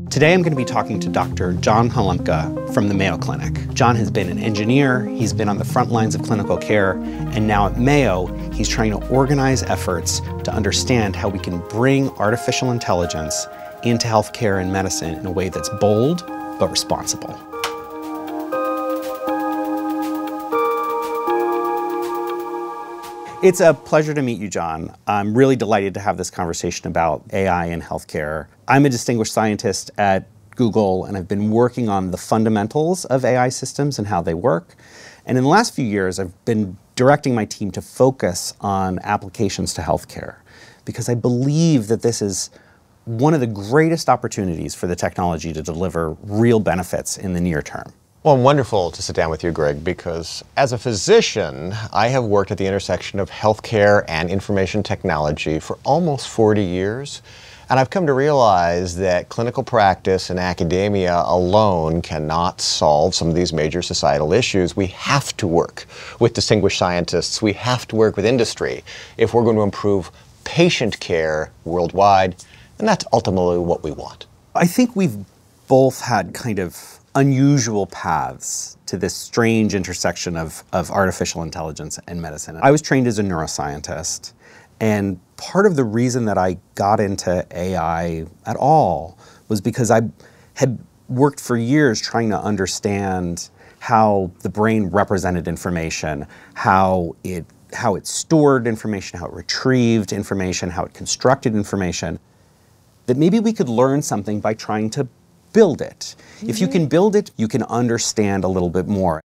Today I'm going to be talking to Dr. John Halamka from the Mayo Clinic. John has been an engineer, he's been on the front lines of clinical care, and now at Mayo, he's trying to organize efforts to understand how we can bring artificial intelligence into healthcare and medicine in a way that's bold but responsible. It's a pleasure to meet you, John. I'm really delighted to have this conversation about AI in healthcare. I'm a distinguished scientist at Google, and I've been working on the fundamentals of AI systems and how they work. And in the last few years, I've been directing my team to focus on applications to healthcare, because I believe that this is one of the greatest opportunities for the technology to deliver real benefits in the near term. Well, wonderful to sit down with you, Greg, because as a physician, I have worked at the intersection of healthcare and information technology for almost 40 years. And I've come to realize that clinical practice and academia alone cannot solve some of these major societal issues. We have to work with distinguished scientists. We have to work with industry if we're going to improve patient care worldwide. And that's ultimately what we want. I think we've both had kind of unusual paths to this strange intersection of artificial intelligence and medicine. I was trained as a neuroscientist, and part of the reason that I got into AI at all was because I had worked for years trying to understand how the brain represented information, how it stored information, how it retrieved information, how it constructed information, that maybe we could learn something by trying to build it. If you can build it, you can understand a little bit more.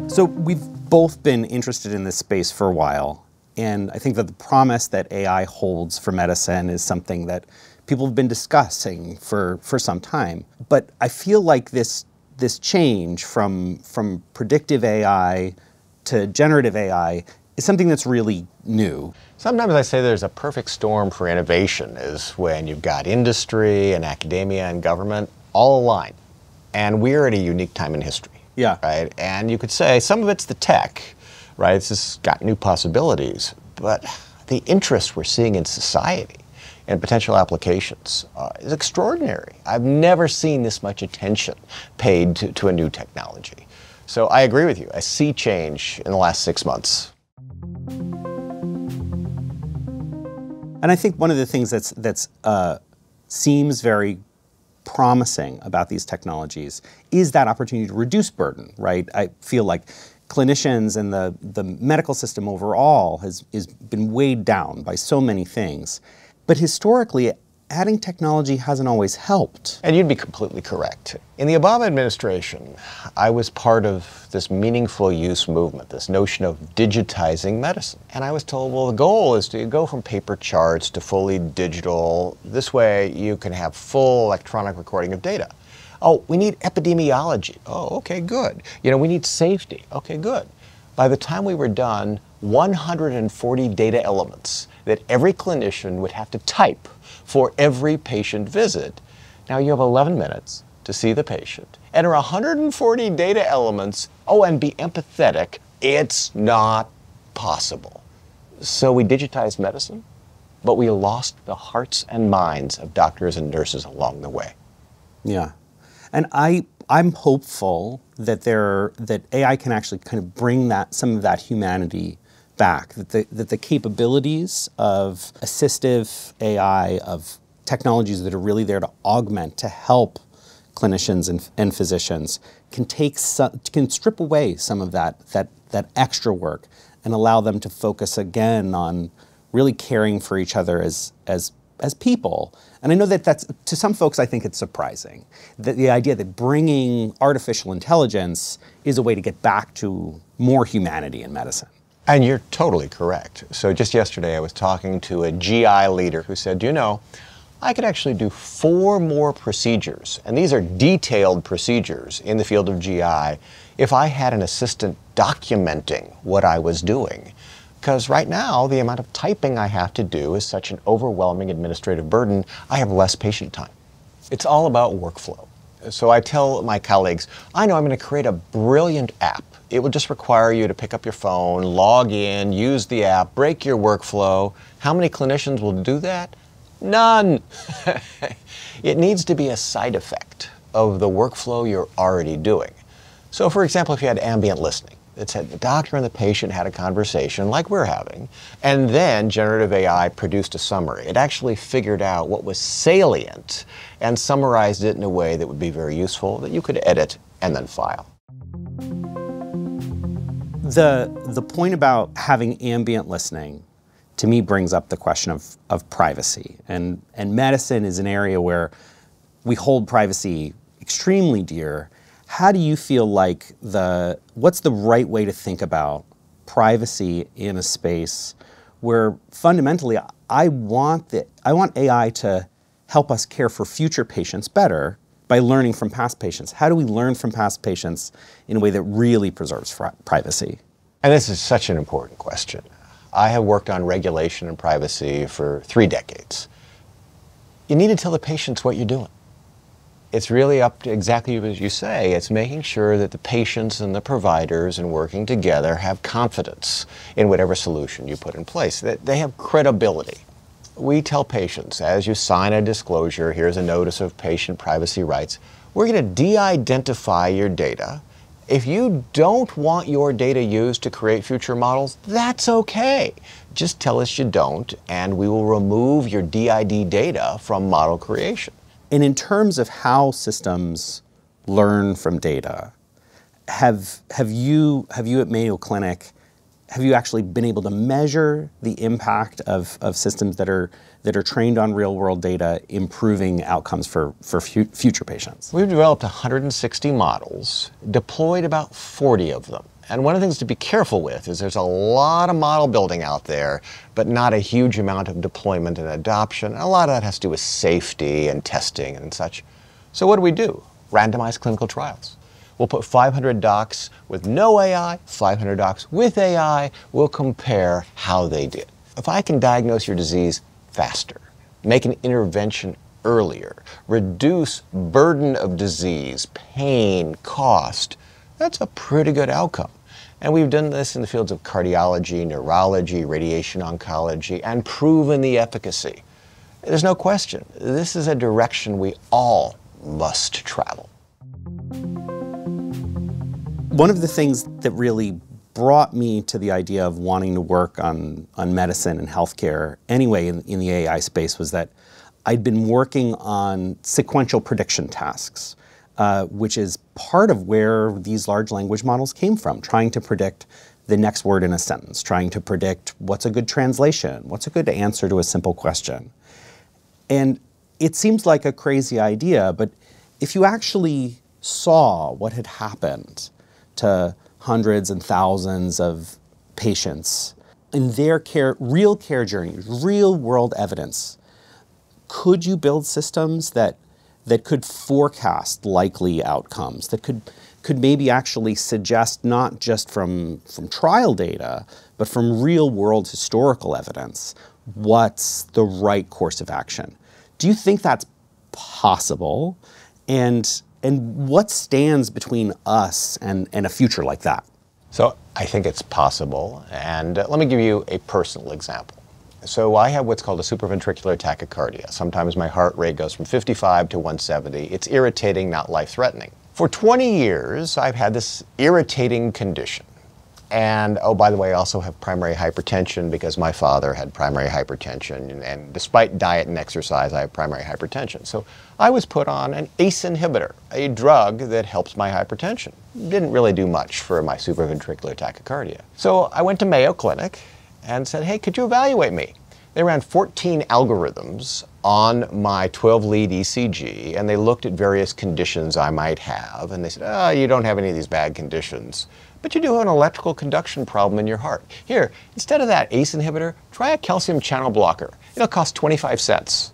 So we've both been interested in this space for a while, and I think that the promise that AI holds for medicine is something that people have been discussing for some time. But I feel like this change from predictive AI to generative AI is something that's really new. Sometimes I say there's a perfect storm for innovation is when you've got industry and academia and government all aligned. And we're at a unique time in history. Yeah. Right? And you could say some of it's the tech, right? It's just got new possibilities. But the interest we're seeing in society and potential applications is extraordinary. I've never seen this much attention paid to a new technology. So I agree with you. I see change in the last 6 months. And I think one of the things that's seems very promising about these technologies is that opportunity to reduce burden, right? I feel like clinicians and the medical system overall has been weighed down by so many things. But historically, adding technology hasn't always helped. And you'd be completely correct. In the Obama administration, I was part of this meaningful use movement, this notion of digitizing medicine. And I was told, well, the goal is to go from paper charts to fully digital. This way you can have full electronic recording of data. Oh, we need epidemiology. Oh, okay, good. You know, we need safety. Okay, good. By the time we were done, 140 data elements that every clinician would have to type for every patient visit. Now you have 11 minutes to see the patient. Enter 140 data elements, and be empathetic. It's not possible. So we digitized medicine, but we lost the hearts and minds of doctors and nurses along the way. Yeah, and I'm hopeful that that AI can actually kind of bring some of that humanity back, that the capabilities of assistive AI, of technologies that are really there to augment, to help clinicians and physicians, can strip away some of that extra work and allow them to focus again on really caring for each other as people. And I know that that's, to some folks, I think it's surprising, that the idea that bringing artificial intelligence is a way to get back to more humanity in medicine. And you're totally correct. So just yesterday I was talking to a GI leader who said, you know, I could actually do 4 more procedures, and these are detailed procedures in the field of GI, if I had an assistant documenting what I was doing. Because right now, the amount of typing I have to do is such an overwhelming administrative burden, I have less patient time. It's all about workflow. So I tell my colleagues, I know I'm going to create a brilliant app. It will just require you to pick up your phone, log in, use the app, break your workflow. How many clinicians will do that? None. It needs to be a side effect of the workflow you're already doing. So for example, if you had ambient listening, it said the doctor and the patient had a conversation like we're having, and then generative AI produced a summary. It actually figured out what was salient and summarized it in a way that would be very useful, that you could edit and then file. The point about having ambient listening, to me, brings up the question of privacy. And medicine is an area where we hold privacy extremely dear. How do you feel like what's the right way to think about privacy in a space where fundamentally I want AI to help us care for future patients better by learning from past patients? How do we learn from past patients in a way that really preserves privacy? And this is such an important question. I have worked on regulation and privacy for 3 decades. You need to tell the patients what you're doing. It's really up to exactly as you say. It's making sure that the patients and the providers and working together have confidence in whatever solution you put in place, that they have credibility. We tell patients, as you sign a disclosure, here's a notice of patient privacy rights, we're going to de-identify your data. If you don't want your data used to create future models, that's okay. Just tell us you don't, and we will remove your DID data from model creation. And in terms of how systems learn from data, have you at Mayo Clinic, have you actually been able to measure the impact of systems that are trained on real world data improving outcomes for future patients? We've developed 160 models, deployed about 40 of them. And one of the things to be careful with is there's a lot of model building out there, but not a huge amount of deployment and adoption. And a lot of that has to do with safety and testing and such. So what do? Randomized clinical trials. We'll put 500 docs with no AI, 500 docs with AI. We'll compare how they did. If I can diagnose your disease faster, make an intervention earlier, reduce burden of disease, pain, cost, that's a pretty good outcome. And we've done this in the fields of cardiology, neurology, radiation oncology, and proven the efficacy. There's no question. This is a direction we all must travel. One of the things that really brought me to the idea of wanting to work on medicine and healthcare anyway in the AI space was that I'd been working on sequential prediction tasks, which is part of where these large language models came from, trying to predict the next word in a sentence, trying to predict what's a good translation, what's a good answer to a simple question. And it seems like a crazy idea, but if you actually saw what had happened to hundreds and thousands of patients in their real care journeys, real world evidence, could you build systems that could forecast likely outcomes, that could maybe actually suggest not just from trial data, but from real world historical evidence, what's the right course of action? Do you think that's possible? And what stands between us and a future like that? So I think it's possible, and let me give you a personal example. So I have what's called a supraventricular tachycardia. Sometimes my heart rate goes from 55 to 170. It's irritating, not life-threatening. For 20 years, I've had this irritating condition. And, oh, by the way, I also have primary hypertension because my father had primary hypertension. And despite diet and exercise, I have primary hypertension. So I was put on an ACE inhibitor, a drug that helps my hypertension. Didn't really do much for my supraventricular tachycardia. So I went to Mayo Clinic and said, hey, could you evaluate me? They ran 14 algorithms on my 12-lead ECG, and they looked at various conditions I might have. And they said, oh, you don't have any of these bad conditions, but you do have an electrical conduction problem in your heart. Here, instead of that ACE inhibitor, try a calcium channel blocker. It'll cost 25 cents.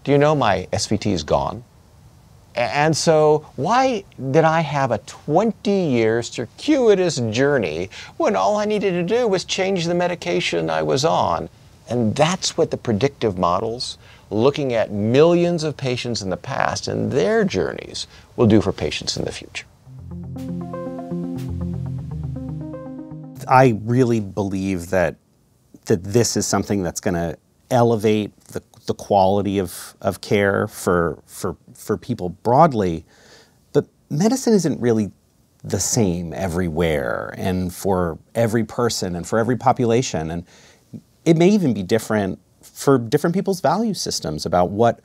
Do you know my SVT is gone? And so why did I have a 20-year circuitous journey when all I needed to do was change the medication I was on? And that's what the predictive models, looking at millions of patients in the past and their journeys, will do for patients in the future. I really believe that this is something that's going to elevate the the quality of care for people broadly. But medicine isn't really the same everywhere and for every person and for every population. And it may even be different for different people's value systems about what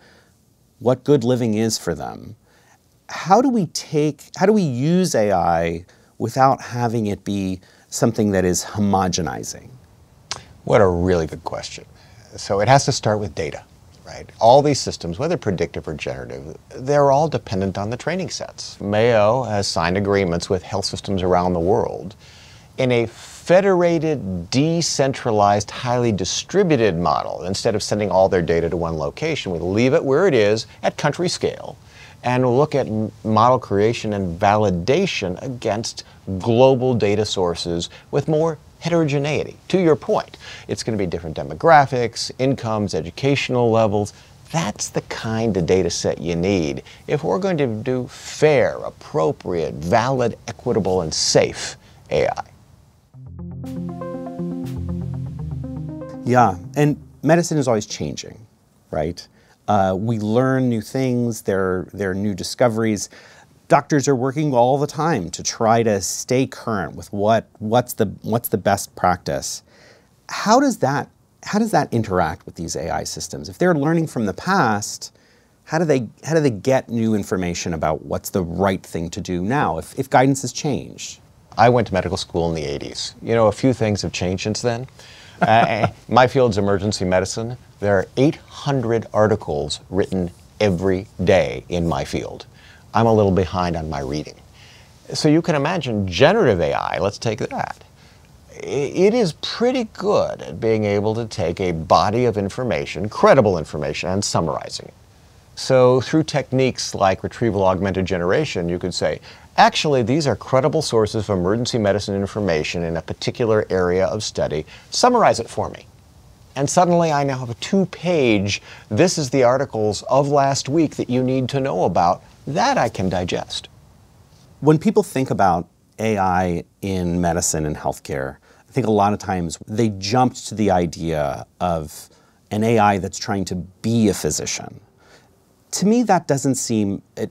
good living is for them. How do we use AI without having it be something that is homogenizing? What a really good question. So it has to start with data, right? All these systems, whether predictive or generative, they're all dependent on the training sets. Mayo has signed agreements with health systems around the world in a federated, decentralized, highly distributed model. Instead of sending all their data to one location, we leave it where it is at country scale and look at model creation and validation against global data sources with more heterogeneity. To your point, it's going to be different demographics, incomes, educational levels. That's the kind of data set you need if we're going to do fair, appropriate, valid, equitable, and safe AI. Yeah, and medicine is always changing, right? We learn new things, there are new discoveries. Doctors are working all the time to try to stay current with what's the best practice. How does that interact with these AI systems? If they're learning from the past, how do they get new information about what's the right thing to do now if guidance has changed? I went to medical school in the 80s. You know, a few things have changed since then. My field's emergency medicine. There are 800 articles written every day in my field. I'm a little behind on my reading. So you can imagine generative AI, let's take that. It is pretty good at being able to take a body of information, credible information, and summarizing it. So through techniques like retrieval augmented generation, you could say, actually, these are credible sources of emergency medicine information in a particular area of study. Summarize it for me. And suddenly I now have a 2-page, this is the articles of last week that you need to know about. That I can digest. When people think about AI in medicine and healthcare, I think a lot of times they jumped to the idea of an AI that's trying to be a physician. To me, that it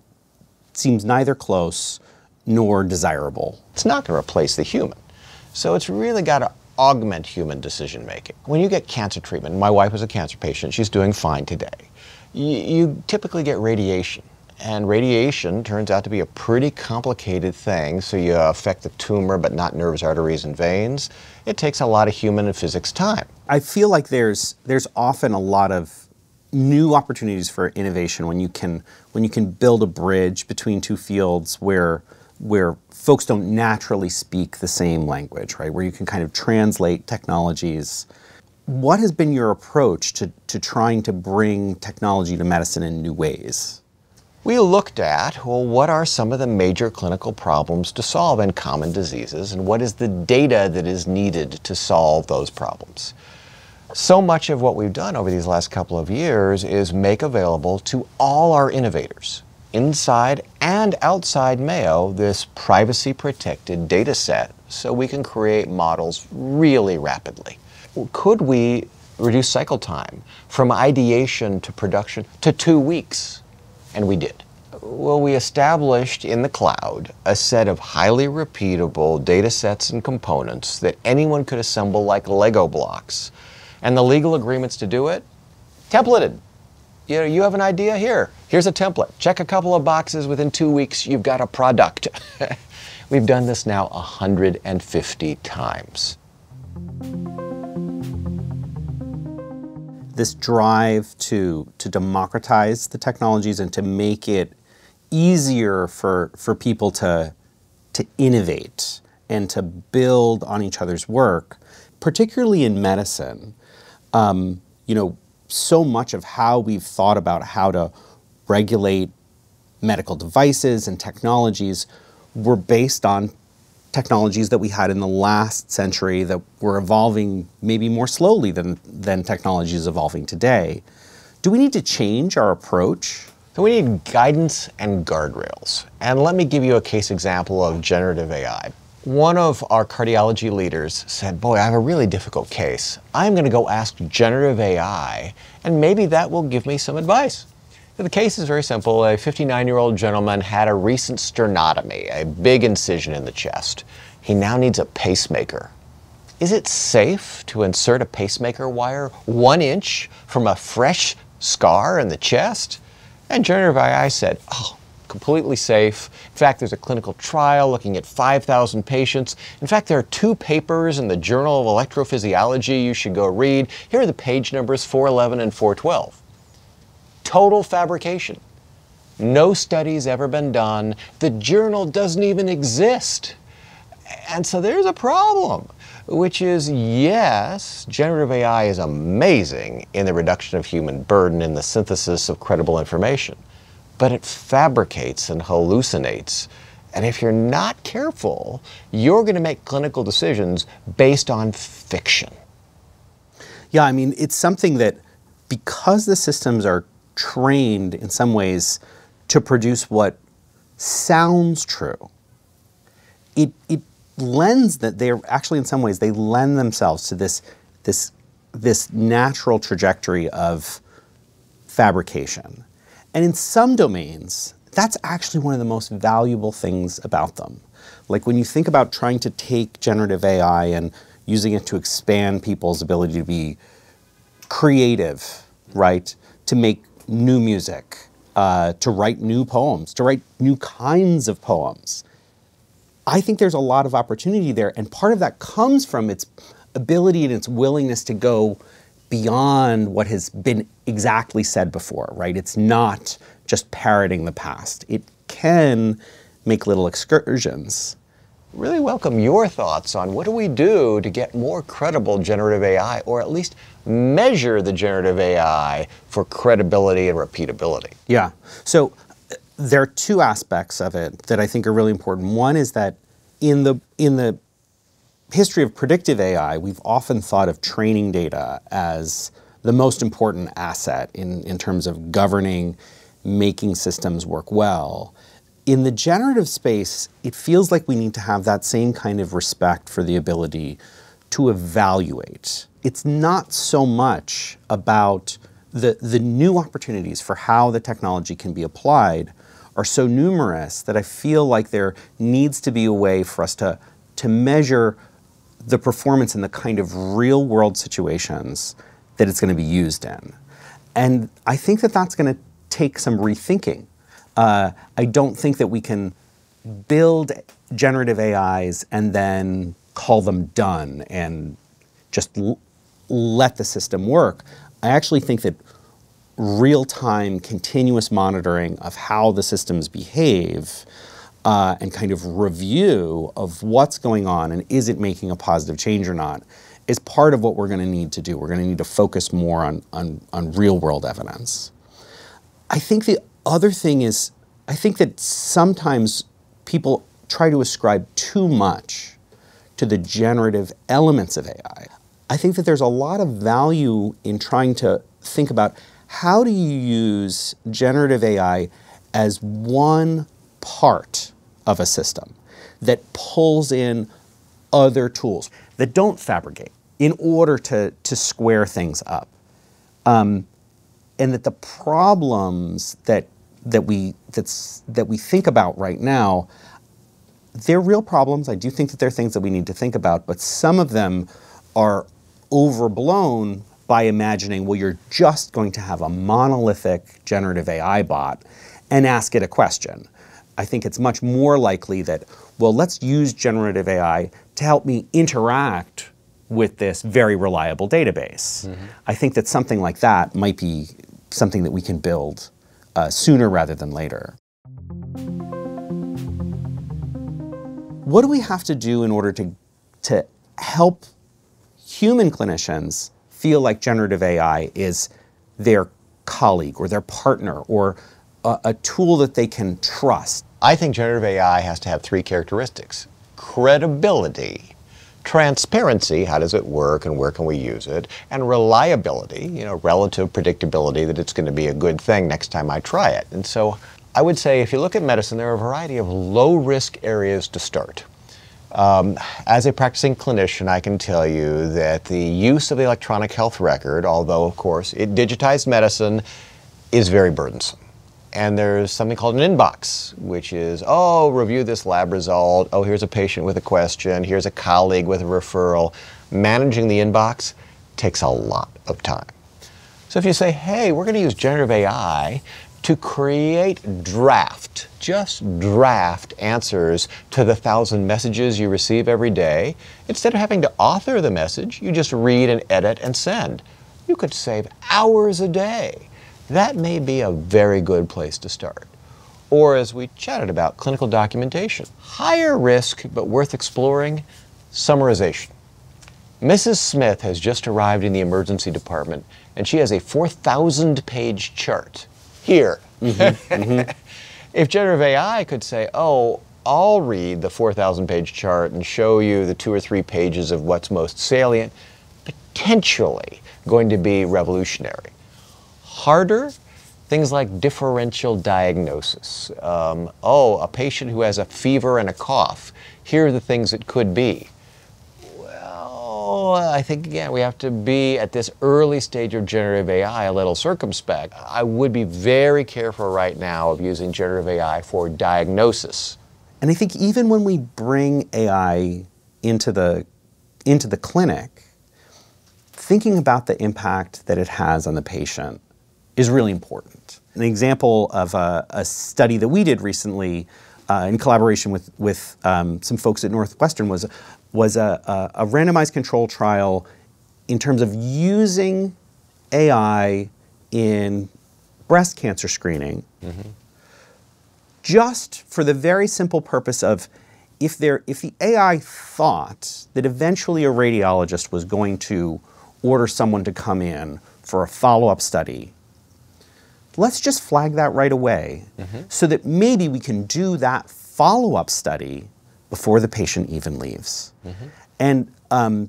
seems neither close nor desirable. It's not going to replace the human. So it's really got to augment human decision making. When you get cancer treatment, my wife was a cancer patient, she's doing fine today. You typically get radiation. And radiation turns out to be a pretty complicated thing, so you affect the tumor but not nerves, arteries, and veins. It takes a lot of human and physics time. I feel like there's often a lot of new opportunities for innovation when you can build a bridge between two fields where folks don't naturally speak the same language, right? Where you can kind of translate technologies. What has been your approach to trying to bring technology to medicine in new ways? We looked at, well, what are some of the major clinical problems to solve in common diseases, and what is the data that is needed to solve those problems? So much of what we've done over these last couple of years is make available to all our innovators, inside and outside Mayo, this privacy-protected data set so we can create models really rapidly. Could we reduce cycle time from ideation to production to 2 weeks? And we did. Well, we established in the cloud a set of highly repeatable data sets and components that anyone could assemble like Lego blocks. And the legal agreements to do it, templated. You have an idea? Here's a template. Check a couple of boxes. Within 2 weeks, you've got a product. We've done this now 150 times. This drive to democratize the technologies and to make it easier for people to innovate and to build on each other's work, particularly in medicine. So much of how we've thought about how to regulate medical devices and technologies were based on technologies that we had in the last century that were evolving maybe more slowly than technologies evolving today. Do we need to change our approach? So we need guidance and guardrails. And let me give you a case example of generative AI. One of our cardiology leaders said, boy, I have a really difficult case. I'm going to go ask generative AI, and maybe that will give me some advice. The case is very simple. A 59-year-old gentleman had a recent sternotomy, a big incision in the chest. He now needs a pacemaker. Is it safe to insert a pacemaker wire 1 inch from a fresh scar in the chest? And generative AI said, oh, completely safe. In fact, there's a clinical trial looking at 5,000 patients. In fact, there are 2 papers in the Journal of Electrophysiology you should go read. Here are the page numbers 411 and 412. Total fabrication. No study's ever been done. The journal doesn't even exist. And so there's a problem, which is, yes, generative AI is amazing in the reduction of human burden in the synthesis of credible information, but it fabricates and hallucinates. And if you're not careful, you're going to make clinical decisions based on fiction. Yeah, I mean, it's something that, because the systems are trained in some ways to produce what sounds true, it lends that they're actually, in some ways, they lend themselves to this natural trajectory of fabrication. And in some domains, that's actually one of the most valuable things about them. Like when you think about trying to take generative AI and using it to expand people's ability to be creative, right? To make new music, to write new poems, to write new kinds of poems. I think there's a lot of opportunity there, and part of that comes from its ability and its willingness to go beyond what has been exactly said before, right? It's not just parroting the past. It can make little excursions. Really welcome your thoughts on what do we do to get more credible generative AI, or at least measure the generative AI for credibility and repeatability. Yeah. So there are 2 aspects of it that I think are really important. One is that in the history of predictive AI, we've often thought of training data as the most important asset in terms of governing, making systems work well. In the generative space, it feels like we need to have that same kind of respect for the ability to evaluate. It's not so much about the new opportunities for how the technology can be applied are so numerous that I feel like there needs to be a way for us to measure the performance in the kind of real world situations that it's going to be used in. And I think that that's going to take some rethinking. I don't think that we can build generative AIs and then call them done and just let the system work. I actually think that real-time, continuous monitoring of how the systems behave and kind of review of what's going on and is it making a positive change or not is part of what we're going to need to do. We're going to need to focus more on real-world evidence. I think the other thing is, I think that sometimes people try to ascribe too much to the generative elements of AI. I think that there's a lot of value in trying to think about how do you use generative AI as one part of a system that pulls in other tools that don't fabricate in order to square things up. And that the problems that we think about right now, they're real problems. I do think that they're things that we need to think about, but some of them are overblown by imagining, well, you're just going to have a monolithic generative AI bot and ask it a question. I think it's much more likely that, well, let's use generative AI to help me interact with this very reliable database. Mm-hmm. I think that something like that might be something that we can build sooner rather than later. What do we have to do in order to help human clinicians feel like generative AI is their colleague or their partner or a tool that they can trust? I think generative AI has to have 3 characteristics: credibility, transparency, how does it work and where can we use it, and reliability, relative predictability that it's going to be a good thing next time I try it. And so I would say if you look at medicine, there are a variety of low-risk areas to start. As a practicing clinician, I can tell you that the use of the electronic health record, although of course it digitized medicine, is very burdensome. And there's something called an inbox, which is, oh, review this lab result. Oh, here's a patient with a question. Here's a colleague with a referral. Managing the inbox takes a lot of time. So if you say, hey, we're going to use generative AI to create just draft answers to the 1,000 messages you receive every day, instead of having to author the message, you just read and edit and send. You could save hours a day. That may be a very good place to start. Or as we chatted about, clinical documentation. Higher risk, but worth exploring, summarization. Mrs. Smith has just arrived in the emergency department, and she has a 4,000-page chart. Here. If generative AI could say, oh, I'll read the 4,000-page chart and show you the 2 or 3 pages of what's most salient, potentially going to be revolutionary. Harder, things like differential diagnosis. Oh, a patient who has a fever and a cough, here are the things it could be. Well, I think, again, we have to be, at this early stage of generative AI, a little circumspect. I would be very careful right now of using generative AI for diagnosis. And I think even when we bring AI into the clinic, thinking about the impact that it has on the patient is really important. An example of a study that we did recently in collaboration with some folks at Northwestern was a randomized control trial in terms of using AI in breast cancer screening, just for the very simple purpose of if the AI thought that eventually a radiologist was going to order someone to come in for a follow-up study, let's just flag that right away so that maybe we can do that follow-up study before the patient even leaves. And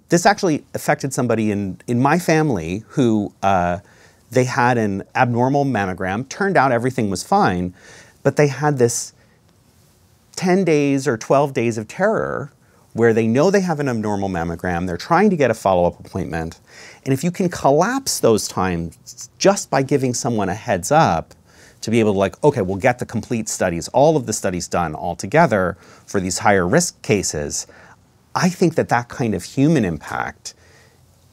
this actually affected somebody in my family who they had an abnormal mammogram. Turned out everything was fine, but they had this 10 days or 12 days of terror where they know they have an abnormal mammogram, they're trying to get a follow-up appointment, and if you can collapse those times just by giving someone a heads up to be able to, like, okay, we'll get the complete studies, all of the studies done all together for these higher risk cases, I think that that kind of human impact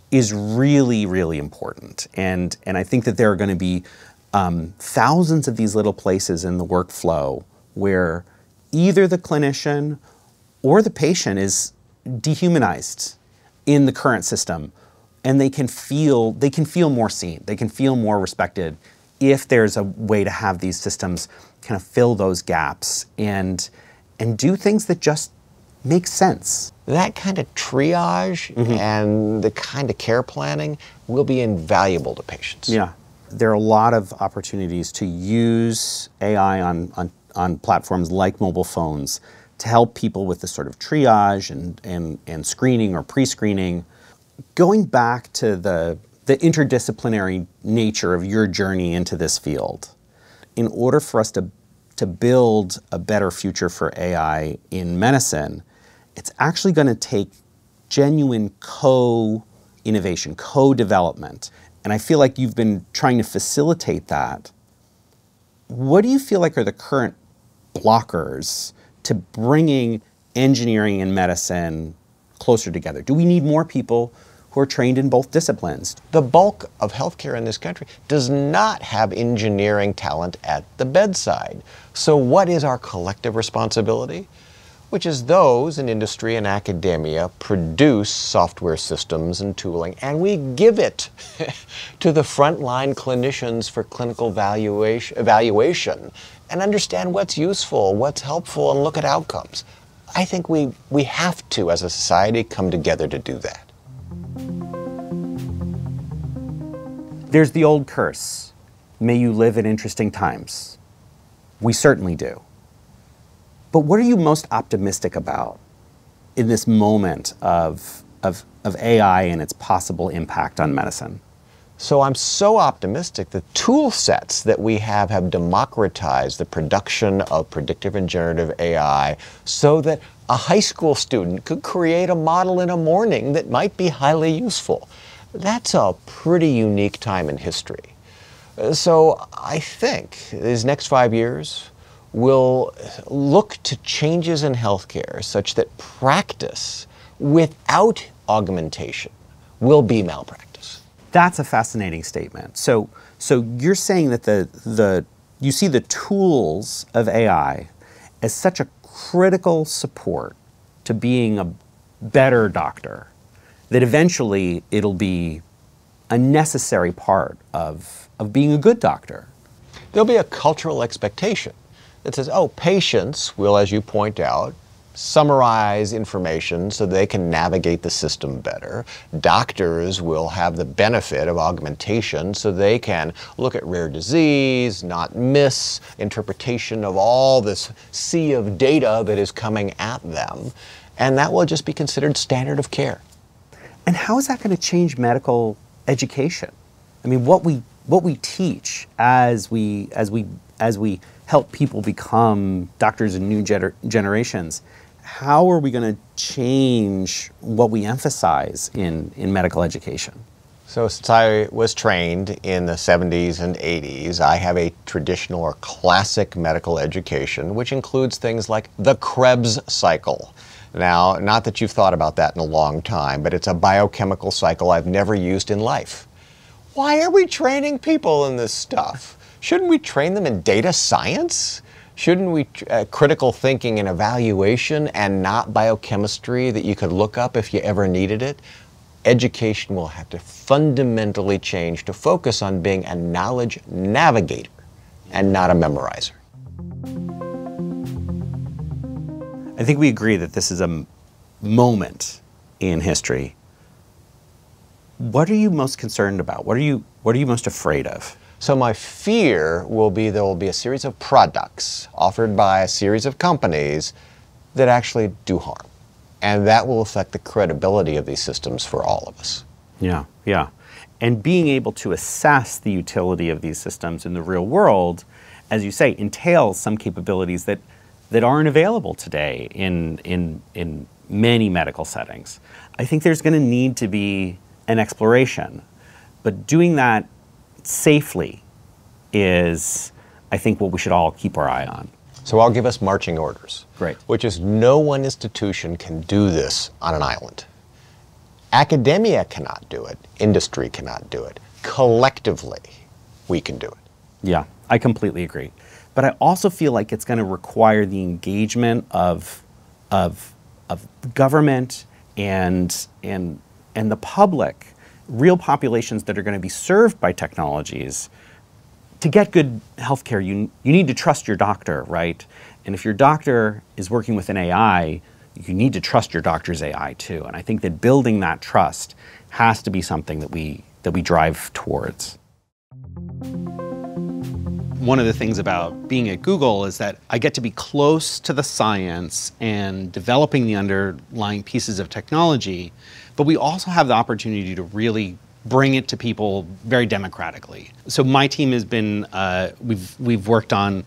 is really, really important. And I think that there are going to be thousands of these little places in the workflow where either the clinician or the patient is dehumanized in the current system, and they can feel more seen, they can feel more respected if there's a way to have these systems kind of fill those gaps and do things that just make sense. That kind of triage and the kind of care planning will be invaluable to patients. Yeah, there are a lot of opportunities to use AI on platforms like mobile phones to help people with this sort of triage and screening or pre-screening. Going back to the interdisciplinary nature of your journey into this field, in order for us to build a better future for AI in medicine, it's actually going to take genuine co-innovation, co-development. And I feel like you've been trying to facilitate that. What do you feel like are the current blockers to bringing engineering and medicine closer together? Do we need more people who are trained in both disciplines? The bulk of healthcare in this country does not have engineering talent at the bedside. So what is our collective responsibility? Which is those in industry and academia produce software systems and tooling, and we give it to the frontline clinicians for clinical evaluation and understand what's useful, what's helpful, and look at outcomes. I think we have to, as a society, come together to do that. There's the old curse, may you live in interesting times. We certainly do. But what are you most optimistic about in this moment of AI and its possible impact on medicine? So I'm so optimistic the tool sets that we have democratized the production of predictive and generative AI so that a high school student could create a model in a morning that might be highly useful. That's a pretty unique time in history. So I think these next 5 years will look to changes in healthcare such that practice without augmentation will be malpractice. That's a fascinating statement. So you're saying that you see the tools of AI as such a critical support to being a better doctor, that eventually it'll be a necessary part of being a good doctor. There'll be a cultural expectation that says, oh, patients will, as you point out, summarize information so they can navigate the system better. Doctors will have the benefit of augmentation so they can look at rare disease, not miss interpretation of all this sea of data that is coming at them. And that will just be considered standard of care. And how is that going to change medical education? I mean, what we teach as we help people become doctors in new generations, how are we going to change what we emphasize in medical education? So since I was trained in the 70s and 80s, I have a traditional or classic medical education, which includes things like the Krebs cycle. Now, not that you've thought about that in a long time, but it's a biochemical cycle I've never used in life. Why are we training people in this stuff? Shouldn't we train them in data science? Shouldn't we critical thinking and evaluation and not biochemistry that you could look up if you ever needed it? Education will have to fundamentally change to focus on being a knowledge navigator and not a memorizer. I think we agree that this is a moment in history. What are you most concerned about? What are you most afraid of? So my fear will be there will be a series of products offered by a series of companies that actually do harm. And that will affect the credibility of these systems for all of us. Yeah, yeah. And being able to assess the utility of these systems in the real world, as you say, entails some capabilities that aren't available today in many medical settings. I think there's going to need to be an exploration, but doing that safely is, I think, what we should all keep our eye on. So I'll give us marching orders. Great. Which is no one institution can do this on an island. Academia cannot do it. Industry cannot do it. Collectively, we can do it. Yeah, I completely agree. But I also feel like it's going to require the engagement of government and the public, real populations that are going to be served by technologies. To get good healthcare, you need to trust your doctor, right? And if your doctor is working with an AI, you need to trust your doctor's AI too. And I think that building that trust has to be something that we drive towards. One of the things about being at Google is that I get to be close to the science and developing the underlying pieces of technology, but we also have the opportunity to really bring it to people very democratically. So my team has been, we've worked on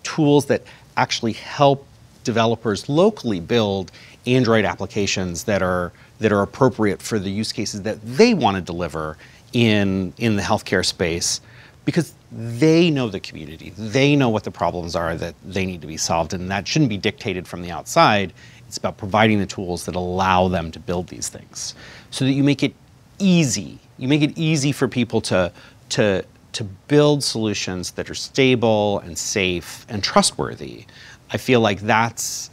tools that actually help developers locally build Android applications that are appropriate for the use cases that they want to deliver in the healthcare space, because they know the community, they know what the problems are that they need to be solved, and that shouldn't be dictated from the outside. It's about providing the tools that allow them to build these things so that you make it easy. You make it easy for people to build solutions that are stable and safe and trustworthy. I feel like that's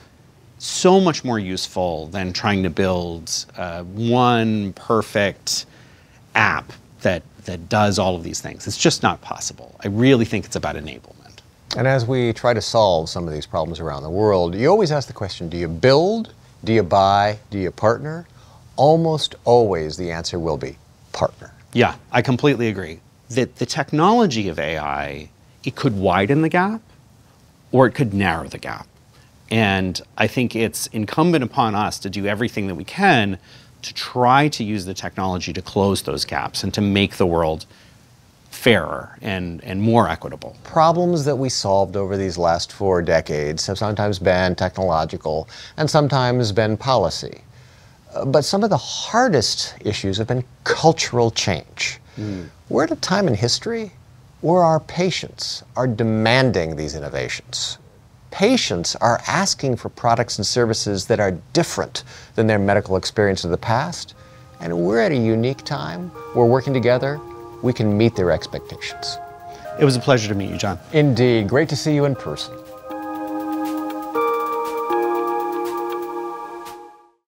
so much more useful than trying to build one perfect app that does all of these things. It's just not possible. I really think it's about enablement. And as we try to solve some of these problems around the world, you always ask the question, do you build, do you buy, do you partner? Almost always the answer will be partner. Yeah, I completely agree. That the technology of AI, it could widen the gap or it could narrow the gap. And I think it's incumbent upon us to do everything that we can to try to use the technology to close those gaps and to make the world fairer and more equitable. Problems that we solved over these last 4 decades have sometimes been technological and sometimes been policy. But some of the hardest issues have been cultural change. We're at a time in history where our patients are demanding these innovations. Patients are asking for products and services that are different than their medical experience of the past, and we're at a unique time where working together, we can meet their expectations. It was a pleasure to meet you, John. Indeed. Great to see you in person.